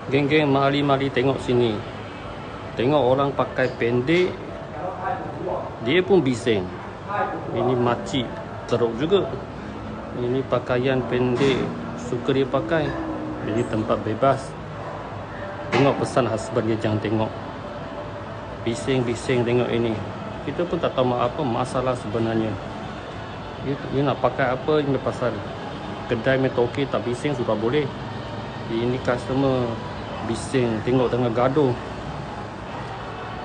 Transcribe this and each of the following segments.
Geng-geng, mari-mari tengok sini. Tengok orang pakai pendek, dia pun bising. Ini makcik teruk juga. Ini pakaian pendek, suka dia pakai. Ini tempat bebas. Tengok pesan husband dia, jangan tengok. Bising-bising tengok ini. Kita pun tak tahu apa masalah sebenarnya. Dia nak pakai apa, ini pasal kedai metoke tak bising sudah boleh. Ini customer bising, tengok tengah gaduh.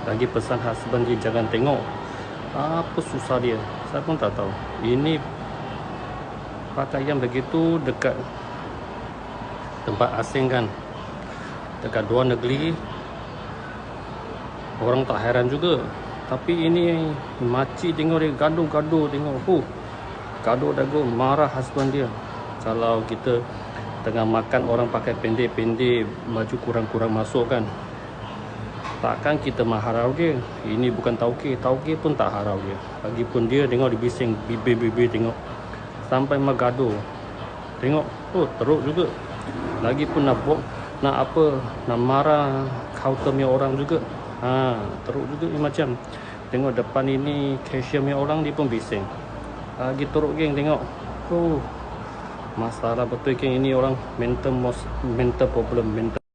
Lagi pesan husband dia, jangan tengok. Apa susah dia, saya pun tak tahu. Ini pakaian begitu dekat tempat asing kan, dekat luar negeri, orang tak heran juga. Tapi ini makcik tengok dia gaduh-gaduh, tengok gaduh dagu, marah husband dia. Kalau kita tengah makan orang pakai pendek-pendek, baju kurang-kurang masuk kan, takkan kita mengharau dia. Ini bukan tauke pun tak harau dia. Lagipun dia tengok dia bising, bibir-bibir tengok sampai gaduh. Tengok, teruk juga. Lagipun nak marah counter punya orang juga. Teruk juga ni macam. Tengok depan ini cashier punya orang, dia pun bising. Lagi teruk geng, tengok. Masalah betul geng, ini orang mental problem.